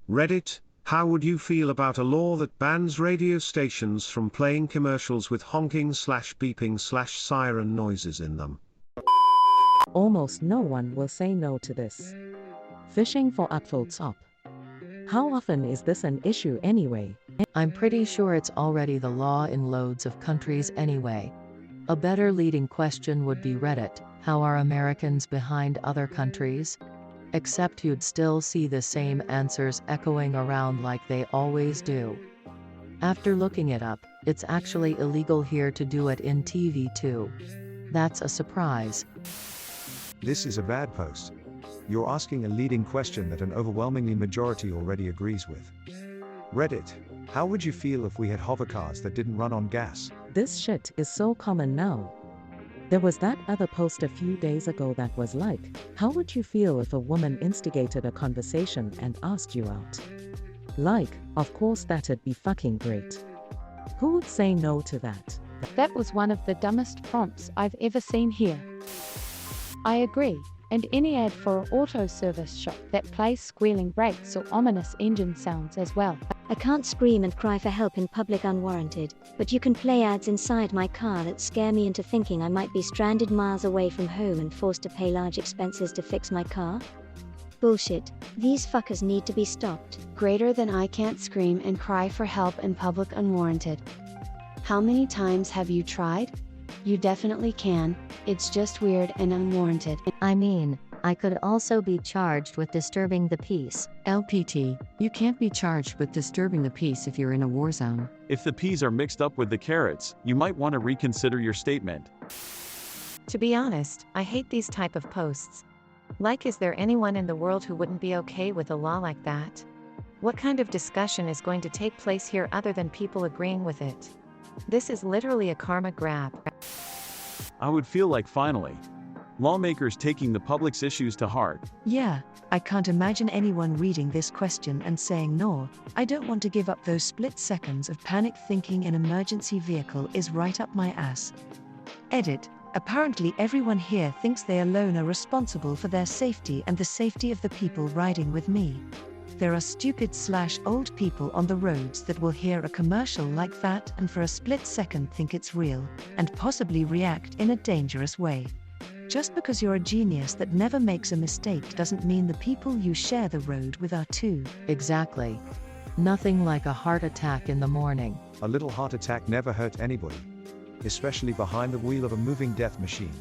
Reddit, how would you feel about a law that bans radio stations from playing commercials with honking/beeping/siren noises in them? Almost no one will say no to this. Fishing for full top. How often is this an issue anyway? I'm pretty sure it's already the law in loads of countries anyway. A better leading question would be Reddit, how are Americans behind other countries? Except you'd still see the same answers echoing around like they always do. After looking it up, it's actually illegal here to do it in TV too. That's a surprise. This is a bad post. You're asking a leading question that an overwhelmingly majority already agrees with. Reddit, how would you feel if we had hovercars that didn't run on gas? This shit is so common now. There was that other post a few days ago that was like, how would you feel if a woman instigated a conversation and asked you out? Like, of course that'd be fucking great. Who would say no to that? That was one of the dumbest prompts I've ever seen here. I agree, and any ad for an auto service shop that plays squealing brakes or ominous engine sounds as well. I can't scream and cry for help in public unwarranted, but you can play ads inside my car that scare me into thinking I might be stranded miles away from home and forced to pay large expenses to fix my car? Bullshit. These fuckers need to be stopped. Greater than I can't scream and cry for help in public unwarranted. How many times have you tried? You definitely can, it's just weird and unwarranted. I mean, I could also be charged with disturbing the peace. LPT, you can't be charged with disturbing the peace if you're in a war zone. If the peas are mixed up with the carrots, you might want to reconsider your statement. To be honest, I hate these type of posts. Like, is there anyone in the world who wouldn't be okay with a law like that? What kind of discussion is going to take place here other than people agreeing with it? This is literally a karma grab. I would feel like finally, lawmakers taking the public's issues to heart. Yeah, I can't imagine anyone reading this question and saying no, I don't want to give up those split seconds of panic thinking an emergency vehicle is right up my ass. Edit. Apparently everyone here thinks they alone are responsible for their safety and the safety of the people riding with me. There are stupid/old people on the roads that will hear a commercial like that and for a split second think it's real, and possibly react in a dangerous way. Just because you're a genius that never makes a mistake doesn't mean the people you share the road with are too. Exactly. Nothing like a heart attack in the morning. A little heart attack never hurt anybody. Especially behind the wheel of a moving death machine.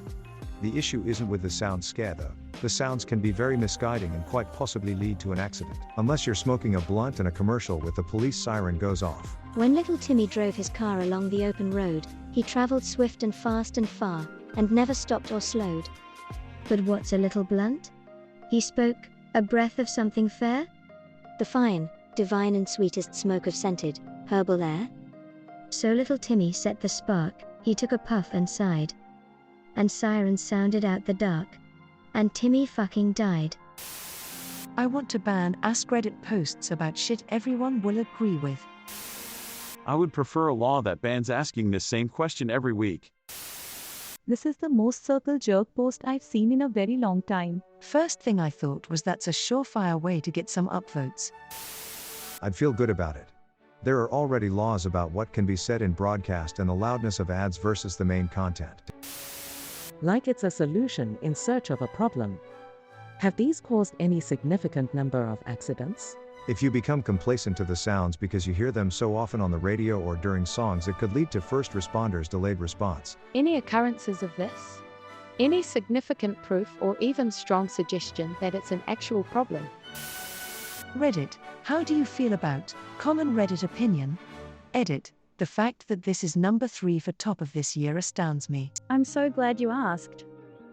The issue isn't with the sound scare though. The sounds can be very misguiding and quite possibly lead to an accident. Unless you're smoking a blunt and a commercial with the police siren goes off. When little Timmy drove his car along the open road, he traveled swift and fast and far, and never stopped or slowed. But what's a little blunt? He spoke, a breath of something fair? The fine, divine and sweetest smoke of scented, herbal air? So little Timmy set the spark, he took a puff and sighed. And sirens sounded out the dark. And Timmy fucking died. I want to ban Ask Reddit posts about shit everyone will agree with. I would prefer a law that bans asking this same question every week. This is the most circle jerk post I've seen in a very long time. First thing I thought was that's a surefire way to get some upvotes. I'd feel good about it. There are already laws about what can be said in broadcast and the loudness of ads versus the main content. Like it's a solution in search of a problem. Have these caused any significant number of accidents? If you become complacent to the sounds because you hear them so often on the radio or during songs, it could lead to first responders' delayed response. Any occurrences of this? Any significant proof or even strong suggestion that it's an actual problem? Reddit, how do you feel about common Reddit opinion? Edit. The fact that this is number 3 for top of this year astounds me. I'm so glad you asked.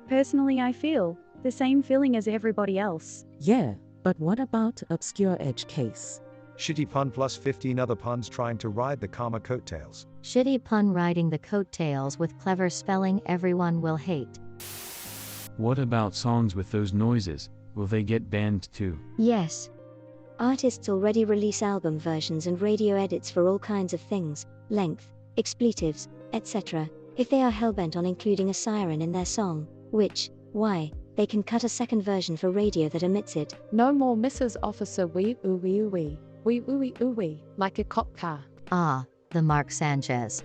Personally, I feel the same feeling as everybody else. Yeah, but what about obscure edge case? Shitty pun plus 15 other puns trying to ride the Coma coattails. Shitty pun riding the coattails with clever spelling everyone will hate. What about songs with those noises? Will they get banned too? Yes. Artists already release album versions and radio edits for all kinds of things, length, expletives, etc., if they are hellbent on including a siren in their song, which, why, they can cut a second version for radio that omits it. No more Mrs. Officer wee oo wee oo wee, wee oo wee oo wee, like a cop car. Ah, the Mark Sanchez.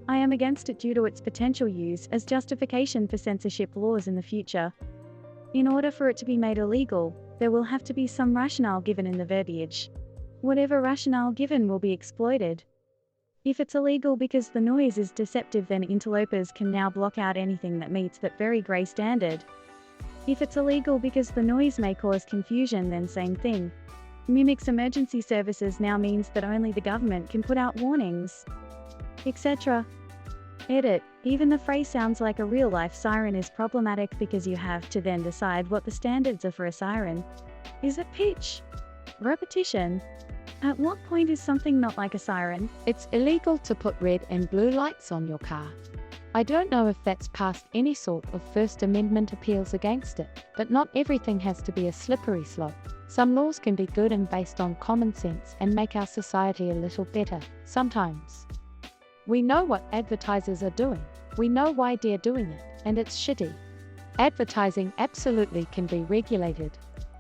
I am against it due to its potential use as justification for censorship laws in the future. In order for it to be made illegal, there will have to be some rationale given in the verbiage. Whatever rationale given will be exploited. If it's illegal because the noise is deceptive, then interlopers can now block out anything that meets that very grey standard. If it's illegal because the noise may cause confusion, then same thing. Mimics emergency services now means that only the government can put out warnings, etc. Edit. Even the phrase sounds like a real-life siren is problematic because you have to then decide what the standards are for a siren. Is it pitch? Repetition? At what point is something not like a siren? It's illegal to put red and blue lights on your car. I don't know if that's passed any sort of First Amendment appeals against it, but not everything has to be a slippery slope. Some laws can be good and based on common sense and make our society a little better, sometimes. We know what advertisers are doing. We know why they're doing it, and it's shitty. Advertising absolutely can be regulated.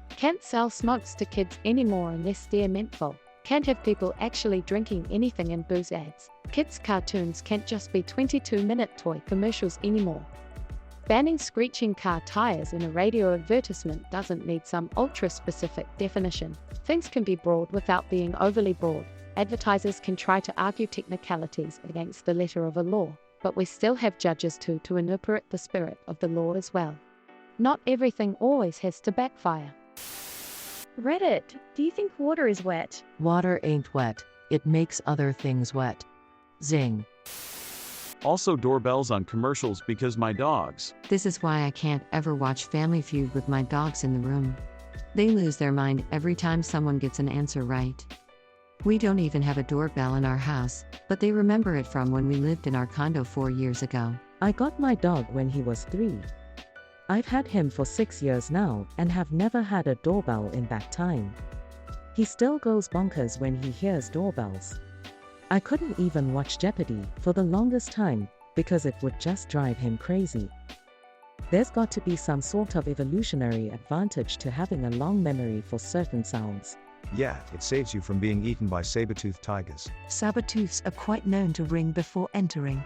Can't sell smokes to kids anymore unless they're menthol. Can't have people actually drinking anything in booze ads. Kids' cartoons can't just be 22-minute toy commercials anymore. Banning screeching car tires in a radio advertisement doesn't need some ultra-specific definition. Things can be broad without being overly broad. Advertisers can try to argue technicalities against the letter of a law, but we still have judges to interpret the spirit of the law as well. Not everything always has to backfire. Reddit, do you think water is wet? Water ain't wet, it makes other things wet. Zing. Also doorbells on commercials because my dogs. This is why I can't ever watch Family Feud with my dogs in the room. They lose their mind every time someone gets an answer right. We don't even have a doorbell in our house, but they remember it from when we lived in our condo 4 years ago. I got my dog when he was 3. I've had him for 6 years now and have never had a doorbell in that time. He still goes bonkers when he hears doorbells. I couldn't even watch Jeopardy for the longest time because it would just drive him crazy. There's got to be some sort of evolutionary advantage to having a long memory for certain sounds. Yeah, it saves you from being eaten by saber-toothed tigers. Saber-tooths are quite known to ring before entering.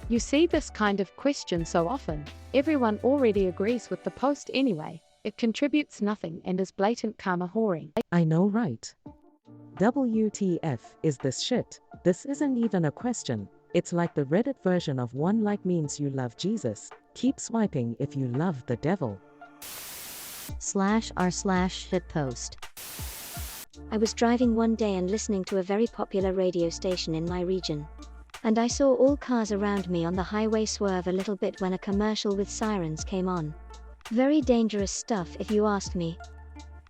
You see this kind of question so often. Everyone already agrees with the post anyway. It contributes nothing and is blatant karma whoring. I know, right? WTF is this shit? This isn't even a question. It's like the Reddit version of one like means you love Jesus. Keep swiping if you love the devil. /r/shitpost. I was driving one day and listening to a very popular radio station in my region. And I saw all cars around me on the highway swerve a little bit when a commercial with sirens came on. Very dangerous stuff if you ask me.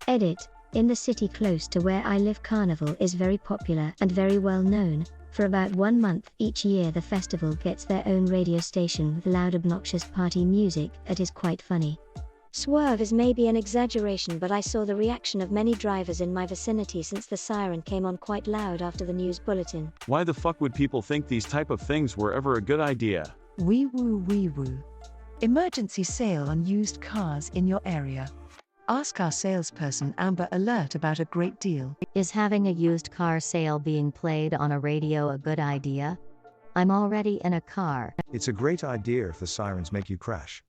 Edit. In the city close to where I live, Carnival is very popular and very well known. For about 1 month each year the festival gets their own radio station with loud obnoxious party music. It is quite funny. Swerve is maybe an exaggeration, but I saw the reaction of many drivers in my vicinity since the siren came on quite loud after the news bulletin. Why the fuck would people think these type of things were ever a good idea? Wee woo wee woo. Emergency sale on used cars in your area. Ask our salesperson Amber Alert about a great deal. Is having a used car sale being played on a radio a good idea? I'm already in a car. It's a great idea if the sirens make you crash.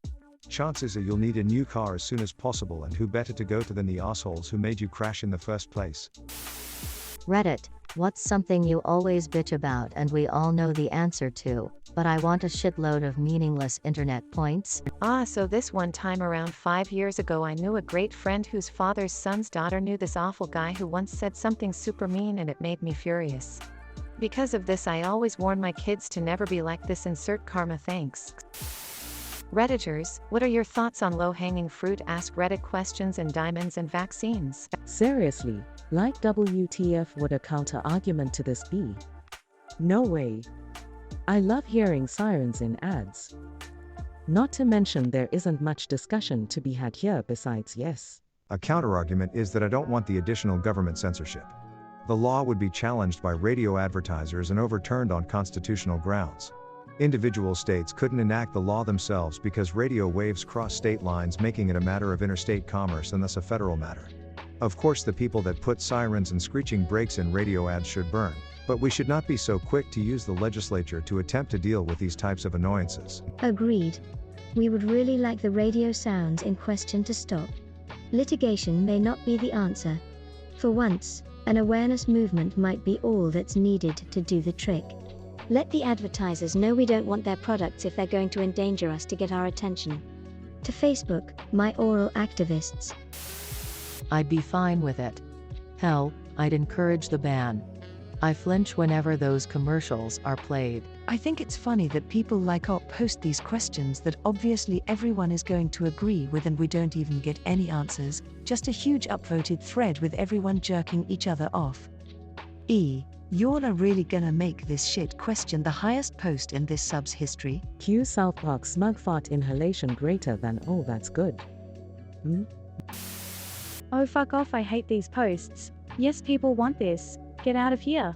Chances are you'll need a new car as soon as possible, and who better to go to than the assholes who made you crash in the first place. Reddit, what's something you always bitch about and we all know the answer to, but I want a shitload of meaningless internet points? So this one time around 5 years ago I knew a great friend whose father's son's daughter knew this awful guy who once said something super mean, and it made me furious. Because of this I always warn my kids to never be like this. Insert karma, thanks. Redditors, what are your thoughts on low-hanging fruit? Ask Reddit questions and diamonds and vaccines. Seriously, like WTF would a counter-argument to this be? No way. I love hearing sirens in ads. Not to mention there isn't much discussion to be had here besides yes. A counterargument is that I don't want the additional government censorship. The law would be challenged by radio advertisers and overturned on constitutional grounds. Individual states couldn't enact the law themselves because radio waves cross state lines, making it a matter of interstate commerce and thus a federal matter. Of course, the people that put sirens and screeching brakes in radio ads should burn, but we should not be so quick to use the legislature to attempt to deal with these types of annoyances. Agreed. We would really like the radio sounds in question to stop. Litigation may not be the answer. For once, an awareness movement might be all that's needed to do the trick. Let the advertisers know we don't want their products if they're going to endanger us to get our attention. To Facebook, my oral activists. I'd be fine with it. Hell, I'd encourage the ban. I flinch whenever those commercials are played. I think it's funny that people like Op post these questions that obviously everyone is going to agree with and we don't even get any answers, just a huge upvoted thread with everyone jerking each other off. Y'all are really gonna make this shit question the highest post in this sub's history? Q South Park smug fart inhalation greater than oh that's good. Oh fuck off, I hate these posts. Yes, people want this. Get out of here.